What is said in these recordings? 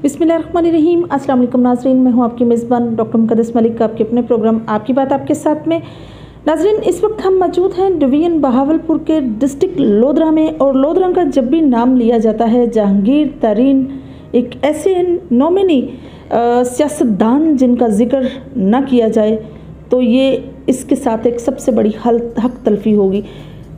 बिस्मिल्लाहिर्रहमानिर्रहीम। अस्सलाम वालेकुम नाज़रीन, मैं हूं आपकी मेज़बान डॉक्टर मुक़द्दस मलिक, आपके अपने प्रोग्राम आपकी बात आपके साथ में। नाज़रीन, इस वक्त हम मौजूद हैं डिवीज़न बहावलपुर के डिस्ट्रिक्ट लोधरा में, और लोधरा का जब भी नाम लिया जाता है, जहांगीर तरीन एक ऐसे नॉमिनी सियासतदान जिनका जिक्र न किया जाए तो ये इसके साथ एक सबसे बड़ी हक तलफी होगी।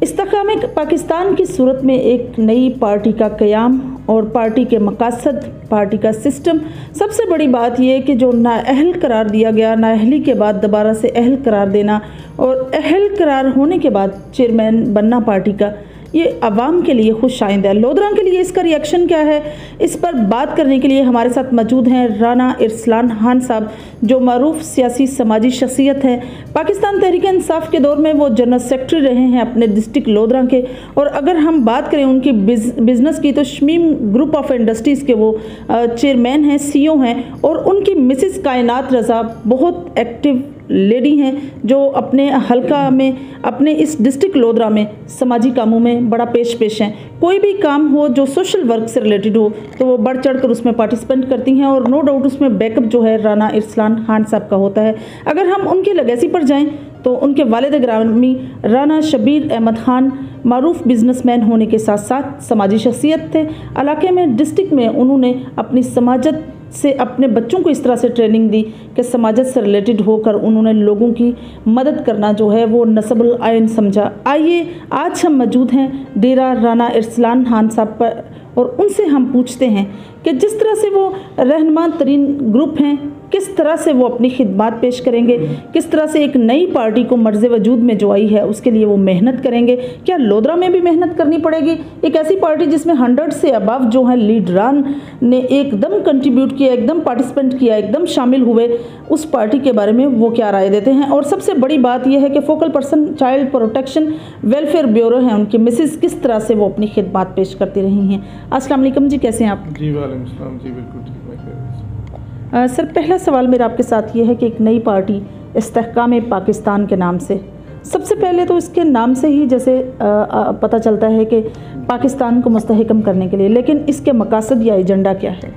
इस्तेहकाम पाकिस्तान की सूरत में एक नई पार्टी का क़याम और पार्टी के मकासद, पार्टी का सिस्टम। सबसे बड़ी बात यह है कि जो नाअहल करार दिया गया, नाअहली के बाद दोबारा से अहल करार देना और अहल करार होने के बाद चेयरमैन बनना पार्टी का, ये आवाम के लिए खुश आइंद है। लोधरा के लिए इसका रिएक्शन क्या है, इस पर बात करने के लिए हमारे साथ मौजूद हैं राना इरसलान खान साहब, जो मारूफ सियासी समाजी शख्सियत हैं। पाकिस्तान तहरीक इंसाफ के दौर में वो जनरल सेक्रेटरी रहे हैं अपने डिस्ट्रिक्ट लोधरा के। और अगर हम बात करें उनकी बिज़नेस की, तो शमीम ग्रुप ऑफ इंडस्ट्रीज़ के वो चेयरमैन हैं, CEO हैं। और उनकी मिसिस कायनात रज़ा बहुत एक्टिव लेडी हैं, जो अपने हलका में, अपने इस डिस्ट्रिक्ट लोधरा में समाजी कामों में बड़ा पेश हैं। कोई भी काम हो जो सोशल वर्क से रिलेटेड हो तो वो बढ़ चढ़ कर उसमें पार्टिसिपेंट करती हैं, और नो डाउट उसमें बैकअप जो है राना इरसलान खान साहब का होता है। अगर हम उनके लेगेसी पर जाएं तो उनके वालिद ग्रामी राना शबीर अहमद खान मारूफ बिजनेसमैन होने के साथ साथ समाजी शख्सियत थे। इलाके में, डिस्ट्रिक्ट में उन्होंने अपनी समाजत से अपने बच्चों को इस तरह से ट्रेनिंग दी कि समाजत से रिलेटेड होकर उन्होंने लोगों की मदद करना जो है वो नस्बुल आयन समझा। आइए, आज हम मौजूद हैं डेरा राना इरसलान खान साहब पर, और उनसे हम पूछते हैं कि जिस तरह से वो रहनुमा तरीन ग्रुप हैं, किस तरह से वो अपनी खिदमत पेश करेंगे, किस तरह से एक नई पार्टी को मर्ज़ वजूद में जो आई है उसके लिए वो मेहनत करेंगे। क्या लोधरा में भी मेहनत करनी पड़ेगी? एक ऐसी पार्टी जिसमें 100 से अबव जो है लीडरान ने एकदम कंट्रीब्यूट किया, एकदम पार्टिसिपेंट किया, एकदम शामिल हुए, उस पार्टी के बारे में वो क्या राय देते हैं। और सबसे बड़ी बात यह है कि focal person child protection welfare bureau है उनकी मिसिस, किस तरह से वो अपनी खिदमत पेश करती रही हैं। अस्सलाम वालेकुम जी, कैसे हैं आप? जी वालेकुम सलाम जी, बिल्कुल ठीक है। सर, पहला सवाल मेरा आपके साथ ये है कि एक नई पार्टी इस्तेहकाम पाकिस्तान के नाम से, सबसे पहले तो इसके नाम से ही जैसे पता चलता है कि पाकिस्तान को मुस्तहकम करने के लिए, लेकिन इसके मकासद या एजेंडा क्या है?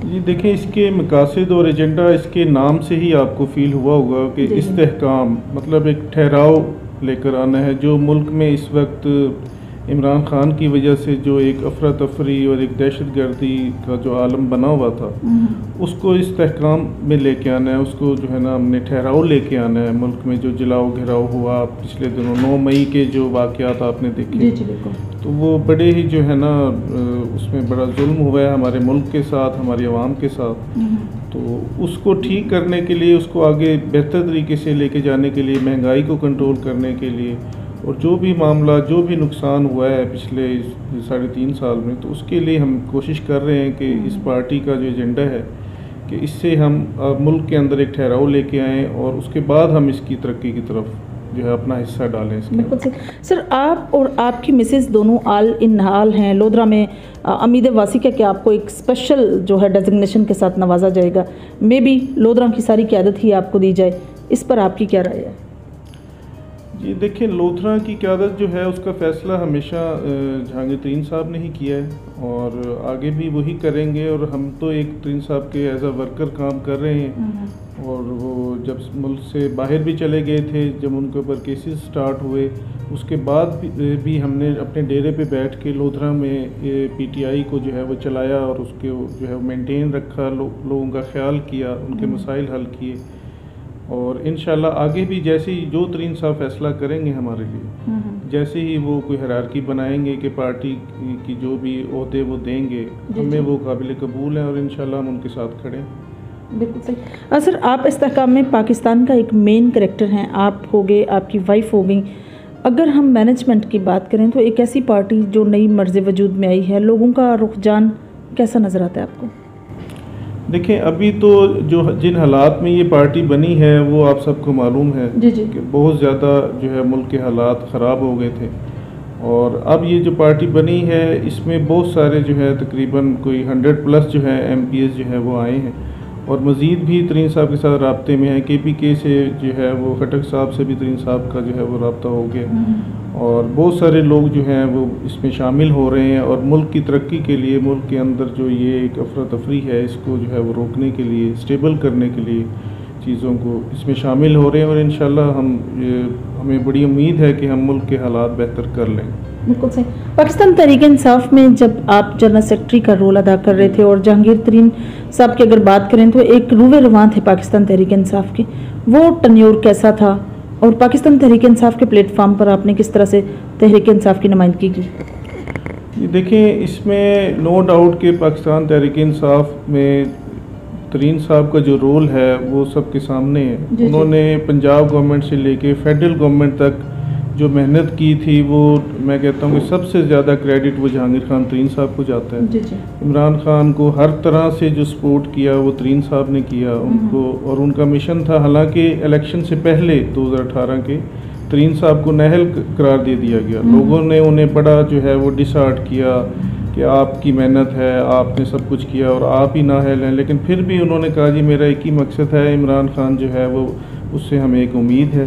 जी देखें, इसके मकासद और एजेंडा इसके नाम से ही आपको फील हुआ होगा कि इस्तेहकाम मतलब एक ठहराव लेकर आना है। जो मुल्क में इस वक्त इमरान खान की वजह से जो एक अफरा तफरी और एक दहशत गर्दी का जो आलम बना हुआ था, उसको इस्तेहकाम में लेके आना है। उसको जो है ना, हमने ठहराव लेके आना है। मुल्क में जो जलाओ घिराव हुआ पिछले दिनों, 9 मई के जो वाक़यात आपने देखे, तो वो बड़े ही जो है ना, उसमें बड़ा जुल्म हुआ है हमारे मुल्क के साथ, हमारी आवाम के साथ। तो उसको ठीक करने के लिए, उसको आगे बेहतर तरीके से लेके जाने के लिए, महंगाई को कंट्रोल करने के लिए, और जो भी मामला, जो भी नुकसान हुआ है पिछले 3.5 साल में, तो उसके लिए हम कोशिश कर रहे हैं कि इस पार्टी का जो एजेंडा है कि इससे हम मुल्क के अंदर एक ठहराव लेके आएँ, और उसके बाद हम इसकी तरक्की की तरफ जो है अपना हिस्सा डालें। बिल्कुल सर, आप और आपकी मिसेस दोनों आल इन हाल हैं लोधरा में। उम्मीद वासी का कि आपको एक स्पेशल जो है डेजिग्नेशन के साथ नवाजा जाएगा, मे बी लोधरा की सारी क़यादत ही आपको दी जाए। इस पर आपकी क्या राय है? जी देखिए, लोधरा की क़यादत जो है उसका फ़ैसला हमेशा जहांगीर तरीन साहब ने ही किया है, और आगे भी वही करेंगे। और हम तो एक तरीन साहब के एज अ वर्कर काम कर रहे हैं, और वो जब मुल्क से बाहर भी चले गए थे, जब उनके ऊपर केसेस स्टार्ट हुए, उसके बाद भी हमने अपने डेरे पे बैठ के लोधरा में PTI को जो है वो चलाया, और उसके जो है मेंटेन रखा, लोगों का ख्याल किया, उनके मसाइल हल किए। और इंशाल्लाह आगे भी जैसे ही जो तरीन साहब फैसला करेंगे हमारे लिए, जैसे ही वो कोई हायरार्की बनाएंगे कि पार्टी की जो भी ओहदे वो देंगे, हमें वो काबिल कबूल हैं, और इंशाल्लाह हम उनके साथ खड़े हैं। बिल्कुल सही। सर, आप इस्तेहकाम में पाकिस्तान का एक मेन कैरेक्टर हैं, आप हो गए, आपकी वाइफ हो गई। अगर हम मैनेजमेंट की बात करें तो एक ऐसी पार्टी जो नई मर्ज़ वजूद में आई है, लोगों का रुझान कैसा नज़र आता है आपको? देखें, अभी तो जो जिन हालात में ये पार्टी बनी है वो आप सबको मालूम है कि बहुत ज़्यादा जो है मुल्क के हालात ख़राब हो गए थे, और अब ये जो पार्टी बनी है इसमें बहुत सारे जो है तकरीबन कोई 100+ जो है MPs जो है वो आए हैं, और मज़ीद भी तरीन साहब के साथ रब्ते में है। KPK से जो है वो खटक साहब से भी तरीन साहब का जो है वो रब्ता हो गया, और बहुत सारे लोग जो हैं वो इसमें शामिल हो रहे हैं और मुल्क की तरक्की के लिए, मुल्क के अंदर जो ये एक अफरा तफरी है इसको जो है वो रोकने के लिए, स्टेबल करने के लिए चीज़ों को इसमें शामिल हो रहे हैं। और इंशाल्लाह हमें बड़ी उम्मीद है कि हम मुल्क के हालात बेहतर कर लें। बिल्कुल सही। पाकिस्तान तहरीक इंसाफ में जब आप जनरल सेक्रेटरी का रोल अदा कर रहे थे और जहांगीर तरीन साहब की अगर बात करें तो एक रूवे रवां थे पाकिस्तान तहरीक इंसाफ के, वो टन्योर कैसा था और पाकिस्तान तहरीक इंसाफ के प्लेटफॉर्म पर आपने किस तरह से तहरीक इंसाफ की नुमाइंदगी की? देखिए, इसमें नो डाउट कि पाकिस्तान तहरीक इंसाफ में तरीन साहब का जो रोल है वो सबके सामने है। उन्होंने पंजाब गवर्नमेंट से लेके फेडरल गवर्नमेंट तक जो मेहनत की थी वो मैं कहता हूँ कि सबसे ज़्यादा क्रेडिट वो जहांगीर खान तरीन साहब को जाता है। इमरान खान को हर तरह से जो सपोर्ट किया वो तरीन साहब ने किया उनको, और उनका मिशन था, हालांकि इलेक्शन से पहले 2018 के तरीन साहब को नाअहल करार दे दिया गया। लोगों ने उन्हें बड़ा जो है वो डिसहार्ट किया कि आपकी मेहनत है, आपने सब कुछ किया और आप ही नाअहल हैं, लेकिन फिर भी उन्होंने कहा जी मेरा एक ही मकसद है, इमरान खान जो है वो उससे हमें एक उम्मीद है,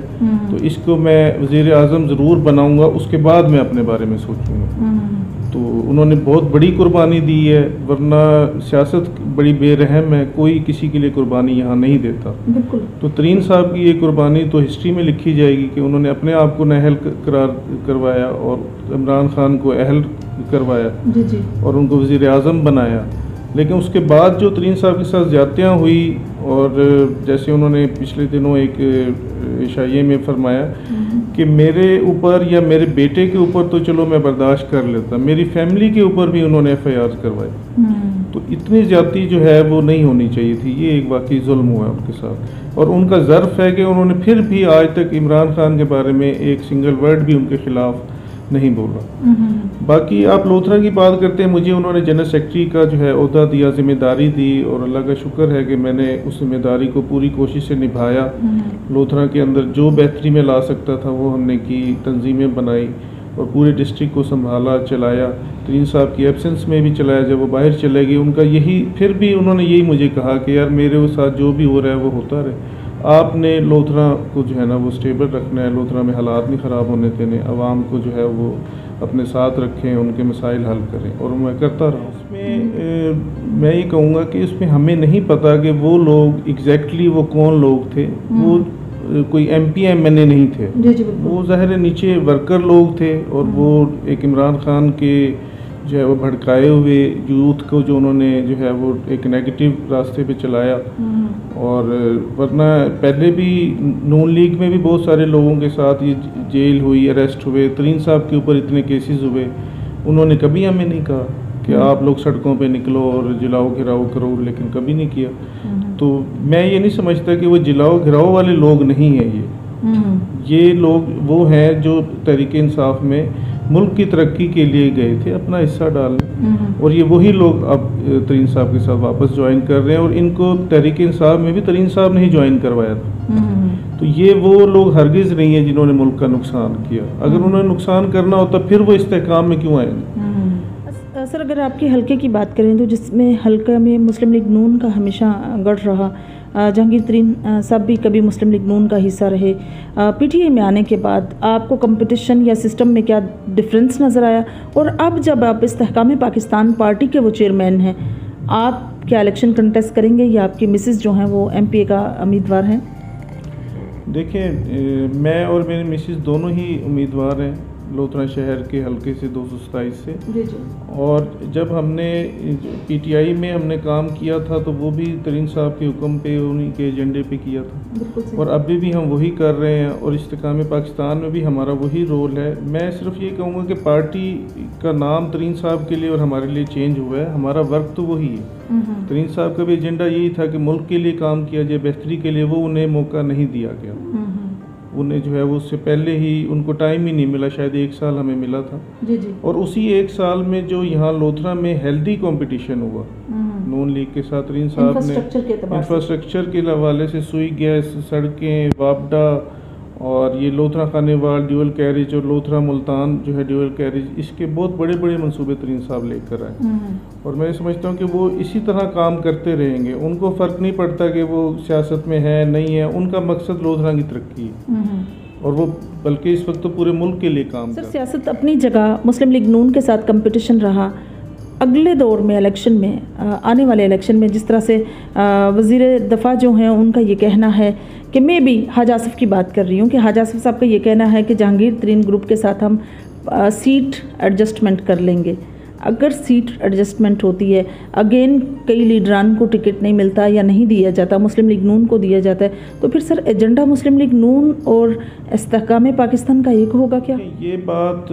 तो इसको मैं वज़ीर आज़म ज़रूर बनाऊंगा, उसके बाद मैं अपने बारे में सोचूंगा। तो उन्होंने बहुत बड़ी कुर्बानी दी है, वरना सियासत बड़ी बेरहम है, कोई किसी के लिए कुर्बानी यहाँ नहीं देता। तो तरीन साहब की ये कुर्बानी तो हिस्ट्री में लिखी जाएगी कि उन्होंने अपने आप को नाअहल करार करवाया और इमरान खान को अहल करवाया और उनको वज़ीर आज़म बनाया। लेकिन उसके बाद जो तरीन साहब के साथ ज़्यादतियाँ हुई, और जैसे उन्होंने पिछले दिनों एक इशाइये में फरमाया कि मेरे ऊपर या मेरे बेटे के ऊपर तो चलो मैं बर्दाश्त कर लेता, मेरी फैमिली के ऊपर भी उन्होंने FIR करवाई। तो इतनी ज़्यादती जो है वो नहीं होनी चाहिए थी, ये एक वाकई जुल्म हुआ उनके साथ। और उनका ज़र्फ है कि उन्होंने फिर भी आज तक इमरान खान के बारे में एक सिंगल वर्ड भी उनके खिलाफ नहीं बोला। बाकी आप लोथरा की बात करते हैं, मुझे उन्होंने जनरल सेक्रेटरी का जो है ओहदा दिया, जिम्मेदारी दी, और अल्लाह का शुक्र है कि मैंने उस जिम्मेदारी को पूरी कोशिश से निभाया। लोथरा के अंदर जो बेहतरी में ला सकता था वो हमने की, तंजीमें बनाई और पूरे डिस्ट्रिक्ट को संभाला, चलाया। तरीन साहब की एब्सेंस में भी चलाया, जब वो बाहर चले गए उनका यही, फिर भी उन्होंने यही मुझे कहा कि यार मेरे साथ जो भी हो रहा है वो होता रहे, आपने लोथरा को जो है ना वो स्टेबल रखना है, लोथरा में हालात नहीं ख़राब होने देने, आवाम को जो है वो अपने साथ रखें, उनके मसाइल हल करें, और मैं करता रहा। उसमें मैं ये कहूँगा कि इसमें हमें नहीं पता कि वो लोग एग्जैक्टली वो कौन लोग थे, वो कोई MP MNA नहीं थे, वो ज़ाहिर नीचे वर्कर लोग थे, और वो एक इमरान खान के जो है वो भड़काए हुए यूथ को जो उन्होंने जो है वो एक नेगेटिव रास्ते पे चलाया। और वरना पहले भी नून लीग में भी बहुत सारे लोगों के साथ ये जेल हुई, अरेस्ट हुए, तरीन साहब के ऊपर इतने केसेस हुए, उन्होंने कभी हमें नहीं कहा कि आप लोग सड़कों पे निकलो और जिलाओ घिराओ करो, लेकिन कभी नहीं किया। तो मैं ये नहीं समझता कि वो जिलाओ घिराओ वाले लोग नहीं हैं, ये लोग वो हैं जो तहरीक इंसाफ में मुल्क की तरक्की के लिए गए थे अपना हिस्सा डालने, और ये वही लोग अब तरीन साहब के साथ वापस ज्वाइन कर रहे हैं, और इनको तहरीक इंसाफ में भी तरीन साहब ने ही ज्वाइन करवाया था। तो ये वो लोग हरगिज़ नहीं है जिन्होंने मुल्क का नुकसान किया। अगर उन्होंने नुकसान करना होता फिर वो इस्तेहकाम में क्यों आएंगे? सर, अगर आपके हल्के की बात करें तो जिसमें हल्का में मुस्लिम लीग नून का हमेशा गढ़ रहा, जहांगीर तरीन साहब भी कभी मुस्लिम लीग नून का हिस्सा रहे, PTI में आने के बाद आपको कंपटीशन या सिस्टम में क्या डिफरेंस नज़र आया? और अब जब आप इस्तेहकाम पाकिस्तान पार्टी के वो चेयरमैन हैं, आप क्या इलेक्शन कंटेस्ट करेंगे या आपकी मिसेस जो हैं वो MPA का उम्मीदवार हैं? देखिए, मैं और मेरी मिसेस दोनों ही उम्मीदवार हैं लोथरा शहर के हल्के से 227 से। जी। और जब हमने PTI में हमने काम किया था तो वो भी तरीन साहब के हुक्म पे, उन्हीं के एजेंडे पे किया था, और अभी भी हम वही कर रहे हैं, और इस्तेकाम पाकिस्तान में भी हमारा वही रोल है। मैं सिर्फ ये कहूँगा कि पार्टी का नाम तरीन साहब के लिए और हमारे लिए चेंज हुआ है, हमारा वर्क तो वही है। तरीन साहब का भी एजेंडा यही था कि मुल्क के लिए काम किया जाए, बेहतरी के लिए, वो उन्हें मौका नहीं दिया गया। उन्हें जो है वो उससे पहले ही उनको टाइम ही नहीं मिला, शायद 1 साल हमें मिला था। जी। और उसी 1 साल में जो यहाँ लोथरा में हेल्दी कंपटीशन हुआ नून लीग के साथ, तरीन साहब ने इंफ्रास्ट्रक्चर के हवाले से सुई गैस, सड़कें, वापडा, और ये लोथरा खानेवाल ड्यूअल कैरेज, और लोथरा मुल्तान जो है ड्यूअल कैरेज, इसके बहुत बड़े बड़े मंसूबे तरीन साहब लेकर आए। और मैं समझता हूँ कि वो इसी तरह काम करते रहेंगे, उनको फ़र्क नहीं पड़ता कि वो सियासत में है नहीं है, उनका मकसद लोथरा की तरक्की है। और वो बल्कि इस वक्त तो पूरे मुल्क के लिए काम कर। सर सियासत अपनी जगह, मुस्लिम लीग नून के साथ कंपटीशन रहा। अगले दौर में इलेक्शन में, आने वाले इलेक्शन में जिस तरह से वज़ीर दफ़ा जो हैं उनका ये कहना है कि मैं भी हाज आसिफ की बात कर रही हूँ कि हाज आसिफ साहब का ये कहना है कि जहांगीर तरीन ग्रुप के साथ हम सीट एडजस्टमेंट कर लेंगे। अगर सीट एडजस्टमेंट होती है, अगेन कई लीडरान को टिकट नहीं मिलता या नहीं दिया जाता, मुस्लिम लीग नून को दिया जाता है, तो फिर सर एजेंडा मुस्लिम लीग नून और इस्तेहकाम पाकिस्तान का एक होगा क्या? ये बात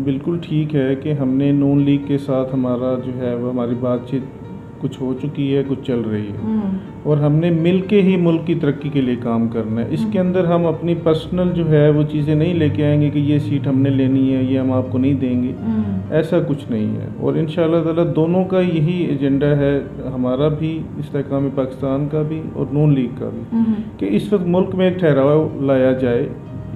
बिल्कुल ठीक है कि हमने नून लीग के साथ हमारा जो है वो हमारी बातचीत कुछ हो चुकी है, कुछ चल रही है और हमने मिल के ही मुल्क की तरक्की के लिए काम करना है। इसके अंदर हम अपनी पर्सनल जो है वो चीज़ें नहीं लेके आएंगे कि ये सीट हमने लेनी है, ये हम आपको नहीं देंगे, ऐसा कुछ नहीं है। और इंशाअल्लाह ताला दोनों का यही एजेंडा है, हमारा भी इस्तेहकाम पाकिस्तान का भी और नून लीग का भी, कि इस वक्त मुल्क में एक ठहराव लाया जाए।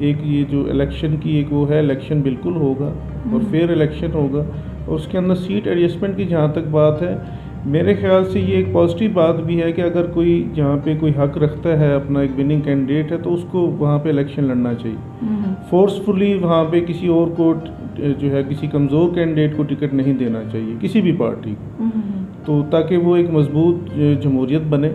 एक ये जो इलेक्शन की एक वो है, इलेक्शन बिल्कुल होगा और फेयर इलेक्शन होगा और उसके अंदर सीट एडजस्टमेंट की जहाँ तक बात है, मेरे ख्याल से ये एक पॉजिटिव बात भी है कि अगर कोई जहाँ पे कोई हक रखता है, अपना एक विनिंग कैंडिडेट है, तो उसको वहाँ पे इलेक्शन लड़ना चाहिए। फोर्सफुली वहाँ पे किसी और को जो है किसी कमज़ोर कैंडिडेट को टिकट नहीं देना चाहिए किसी भी पार्टी को, तो ताकि वो एक मजबूत जमहूरियत बने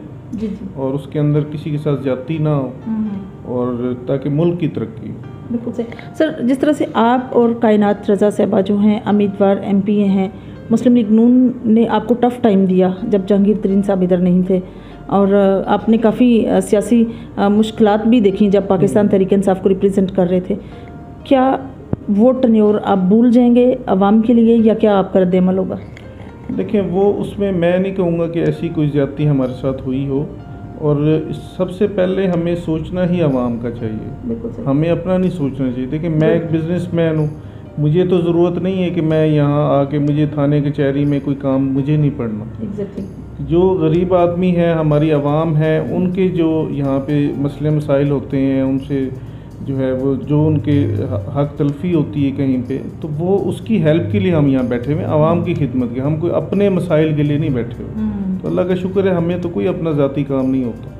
और उसके अंदर किसी के साथ ज्यादती ना हो और ताकि मुल्क की तरक्की हो। बिल्कुल सही सर। जिस तरह से आप और कायनात रज़ा साहबा जो हैं उम्मीदवार MP हैं, मुस्लिम लीग नून ने आपको टफ़ टाइम दिया जब जहांगीर तरीन साहब इधर नहीं थे और आपने काफ़ी सियासी मुश्किलात भी देखी जब पाकिस्तान तहरीक इंसाफ को रिप्रेजेंट कर रहे थे। क्या वो टन्योर आप भूल जाएंगे अवाम के लिए या क्या आपका रद्द-ए-अमल होगा? देखिए, वो उसमें मैं नहीं कहूँगा कि ऐसी कोई ज़्यादती हमारे साथ हुई हो और सबसे पहले हमें सोचना ही आवाम का चाहिए, हमें अपना नहीं सोचना चाहिए। देखिए, मैं एक बिज़नेसमैन हूँ, मुझे तो ज़रूरत नहीं है कि मैं यहाँ आके मुझे थाने कचहरी में कोई काम मुझे नहीं पड़ना। जो गरीब आदमी है, हमारी आवाम है, उनके जो यहाँ पे मसले मसाइल होते हैं, उनसे जो है वो जो उनके हक तलफी होती है कहीं पे, तो वो उसकी हेल्प के लिए हम यहाँ बैठे हुए हैं, आवाम की खिदमत के। हम कोई अपने मसाइल के लिए नहीं बैठे हुए, तो अल्लाह का शुक्र है हमें तो कोई अपना ज़ाती काम नहीं होता,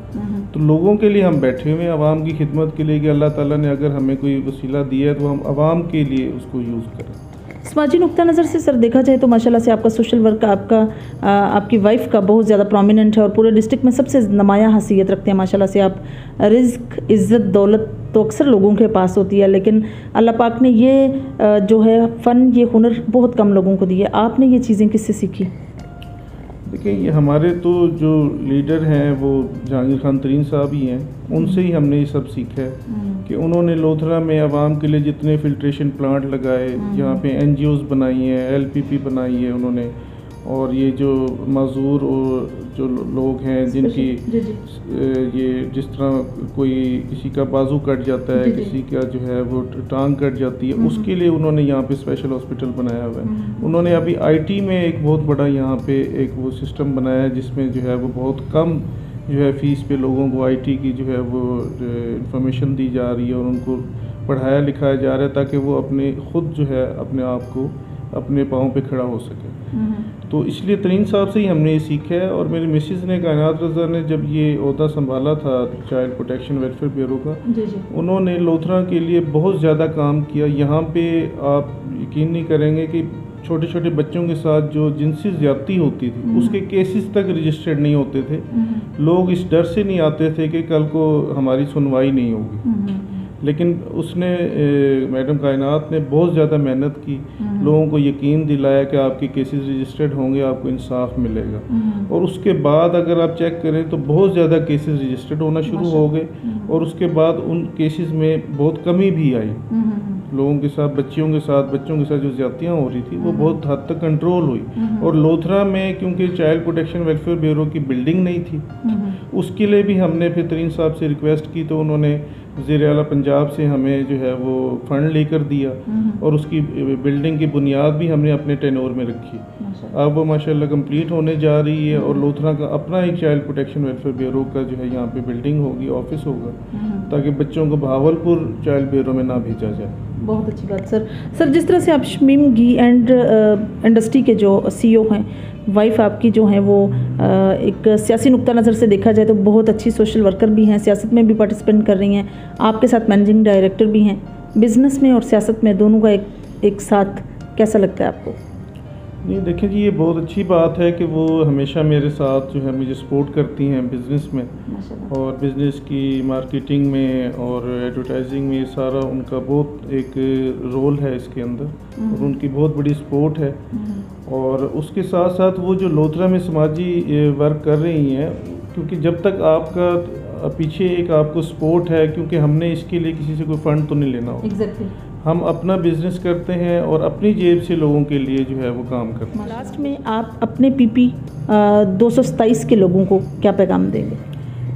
तो लोगों के लिए हम बैठे हुए हैं, आवाम की खिदमत के लिए कि अल्लाह ताला ने अगर हमें कोई वसीला दिया है तो हम आवाम के लिए उसको यूज़ करें। समाजी नुक्ता नज़र से सर देखा जाए तो माशाल्लाह से आपका सोशल वर्क, आपकी वाइफ का बहुत ज़्यादा प्रोमिनेंट है और पूरे डिस्ट्रिक्ट में सबसे नमाया हैसियत रखते हैं माशाल्लाह से आप। रिज़्क, इज़्ज़त, दौलत तो अक्सर लोगों के पास होती है, लेकिन अल्लाह पाक ने ये जो है फ़न, ये हुनर बहुत कम लोगों को दिया। आपने ये चीज़ें किससे सीखी? देखिए, ये हमारे तो जो लीडर हैं वो जहांगीर खान तरीन साहब ही हैं, उनसे ही हमने ये सब सीखा है कि उन्होंने लोधरा में आवाम के लिए जितने फिल्ट्रेशन प्लांट लगाए, यहाँ पे NGOs बनाई हैं, LPP बनाई है उन्होंने, और ये जो माजूर और जो लोग हैं जिनकी ये जिस तरह कोई किसी का बाजू कट जाता है, किसी का जो है वो टांग कट जाती है, उसके लिए उन्होंने यहाँ पे स्पेशल हॉस्पिटल बनाया हुआ है। उन्होंने अभी IT में एक बहुत बड़ा यहाँ पे एक वो सिस्टम बनाया है जिसमें जो है वो बहुत कम जो है फ़ीस पे लोगों को IT की जो है वो इंफॉर्मेशन दी जा रही है और उनको पढ़ाया लिखाया जा रहा है ताकि वो अपने ख़ुद जो है अपने आप को अपने पाँव पे खड़ा हो सके। तो इसलिए तरीन साहब से ही हमने ये सीखा है। और मेरी मिसेज़ ने, कायनात रज़ा ने, जब ये ओहदा संभाला था चाइल्ड प्रोटेक्शन वेलफेयर ब्यूरो का, उन्होंने लोथरा के लिए बहुत ज़्यादा काम किया। यहाँ पे आप यकीन नहीं करेंगे कि छोटे छोटे बच्चों के साथ जो जिनसी ज़्यादती होती थी उसके केसेस तक रजिस्टर्ड नहीं होते थे। लोग इस डर से नहीं आते थे कि कल को हमारी सुनवाई नहीं होगी, लेकिन उसने मैडम कायनात ने बहुत ज़्यादा मेहनत की, लोगों को यकीन दिलाया कि आपके केसेस रजिस्टर्ड होंगे, आपको इंसाफ मिलेगा। और उसके बाद अगर आप चेक करें तो बहुत ज़्यादा केसेस रजिस्टर्ड होना शुरू हो गए और उसके बाद उन केसेस में बहुत कमी भी आई। लोगों के साथ, बच्चों के साथ जो ज़्यादतियाँ हो रही थी वो बहुत हद तक कंट्रोल हुई। और लोथरा में क्योंकि चाइल्ड प्रोटेक्शन वेलफेयर ब्यूरो की बिल्डिंग नहीं थी, उसके लिए भी हमने फिर तरीन साहब से रिक्वेस्ट की, तो उन्होंने वज़ीर आला पंजाब से हमें जो है वो फ़ंड लेकर दिया और उसकी बिल्डिंग की बुनियाद भी हमने अपने टेनोर में रखी। अब वो माशाल्लाह कंप्लीट होने जा रही है और लोथरा का अपना एक चाइल्ड प्रोटेक्शन वेलफेयर ब्यूरो का जो है यहाँ पे बिल्डिंग होगी, ऑफिस होगा, ताकि बच्चों को बहावलपुर चाइल्ड ब्यूरो में ना भेजा जाए। बहुत अच्छी बात सर। जिस तरह से आप शमीम घी एंड इंडस्ट्री के जो CEO हैं, वाइफ आपकी जो है वो एक सियासी नुक्ता नज़र से देखा जाए तो बहुत अच्छी सोशल वर्कर भी हैं, सियासत में भी पार्टिसिपेट कर रही हैं, आपके साथ मैनेजिंग डायरेक्टर भी हैं। बिज़नेस में और सियासत में दोनों का एक साथ कैसा लगता है आपको? नहीं देखिए जी, ये बहुत अच्छी बात है कि वो हमेशा मेरे साथ जो है मुझे सपोर्ट करती हैं बिज़नेस में, और बिज़नेस की मार्केटिंग में और एडवर्टाइजिंग में सारा उनका बहुत एक रोल है इसके अंदर, और उनकी बहुत बड़ी सपोर्ट है। और उसके साथ साथ वो जो लोधरा में समाजी वर्क कर रही हैं, क्योंकि जब तक आपका पीछे एक आपको सपोर्ट है, क्योंकि हमने इसके लिए किसी से कोई फ़ंड तो नहीं लेना होगा। Exactly. हम अपना बिजनेस करते हैं और अपनी जेब से लोगों के लिए जो है वो काम करते हैं। लास्ट में आप अपने PP 227 के लोगों को क्या पैगाम देंगे?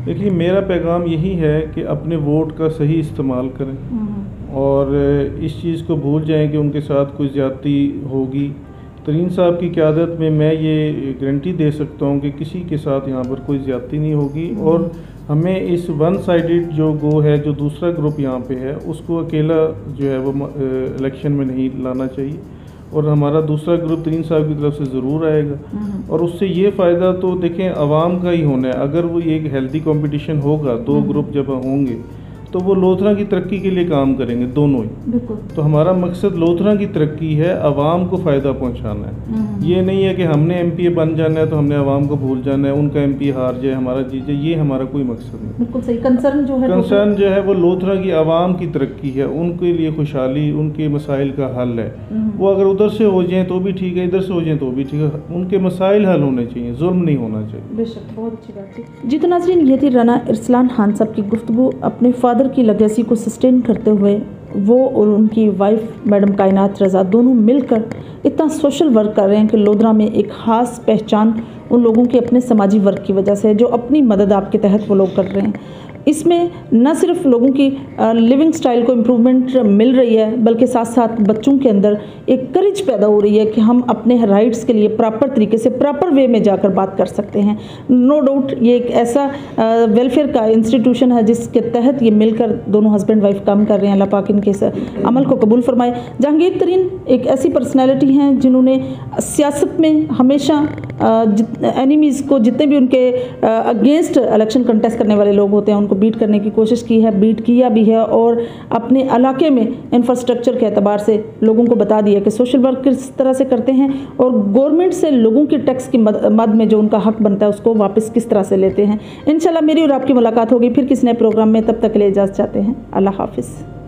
देखिए, मेरा पैगाम यही है कि अपने वोट का सही इस्तेमाल करें और इस चीज़ को भूल जाएं कि उनके साथ कोई ज़्यादती होगी। तरीन साहब की क़यादत में मैं ये गारंटी दे सकता हूँ कि किसी के साथ यहाँ पर कोई ज़्यादती नहीं होगी, और हमें इस वन साइडेड जो गो है, जो दूसरा ग्रुप यहाँ पे है, उसको अकेला जो है वो इलेक्शन में नहीं लाना चाहिए, और हमारा दूसरा ग्रुप तरीन साहब की तरफ से ज़रूर आएगा। और उससे ये फ़ायदा तो देखें आवाम का ही होना है। अगर वो एक हेल्दी कंपटीशन होगा, दो ग्रुप जब होंगे तो वो लोधरा की तरक्की के लिए काम करेंगे दोनों ही। तो हमारा मकसद लोधरा की तरक्की है, आवाम को फ़ायदा पहुंचाना है। ये नहीं है कि हमने MP बन जाना है तो हमने आवाम को भूल जाना है, उनका MP हार जाए हमारा जीत जाए, ये हमारा कोई मकसद नहीं। बिल्कुल सही। कंसर्न जो है वो लोधरा की आवाम की तरक्की है, उनके लिए खुशहाली, उनके मसाइल का हल है। वो अगर उधर से हो जाए तो भी ठीक है, इधर से हो जाए तो भी ठीक है, उनके मसाइल हल होने चाहिए, जुल्म नहीं होना चाहिए। बेशक, बहुत अच्छी बात थी जी। तो नाज़रीन, ये थी राना इरसलान खान साहब की गुफ्तगू। अपने फादर की लेगेसी को सस्टेन करते हुए वो और उनकी वाइफ मैडम कायनात रज़ा दोनों मिलकर इतना सोशल वर्क कर रहे हैं कि लोधरा में एक ख़ास पहचान उन लोगों के अपने समाजी वर्क की वजह से, जो अपनी मदद आपके तहत वो लोग कर रहे हैं। इसमें न सिर्फ लोगों की लिविंग स्टाइल को इम्प्रूवमेंट मिल रही है, बल्कि साथ साथ बच्चों के अंदर एक करेज पैदा हो रही है कि हम अपने राइट्स के लिए प्रॉपर तरीके से, प्रॉपर वे में जाकर बात कर सकते हैं। नो डाउट ये एक ऐसा वेलफेयर का इंस्टीट्यूशन है जिसके तहत ये मिलकर दोनों हस्बैंड वाइफ काम कर रहे हैं। अल्लाह पाक इनके इस अमल को कबूल फरमाए। जहांगीर तरीन एक ऐसी पर्सनैलिटी हैं जिन्होंने सियासत में हमेशा एनिमीज़ को, जितने भी उनके अगेंस्ट इलेक्शन कंटेस्ट करने वाले लोग होते हैं, उनको बीट करने की कोशिश की है, बीट किया भी है, और अपने इलाके में इंफ्रास्ट्रक्चर के एतबार से लोगों को बता दिया कि सोशल वर्क किस तरह से करते हैं, और गवर्नमेंट से लोगों की टैक्स की मद में जो उनका हक बनता है उसको वापस किस तरह से लेते हैं। इंशाल्लाह मेरी और आपकी मुलाकात होगी फिर किसी नए प्रोग्राम में। तब तक के लिए इजाज़त चाहते हैं। अल्लाह हाफिज़।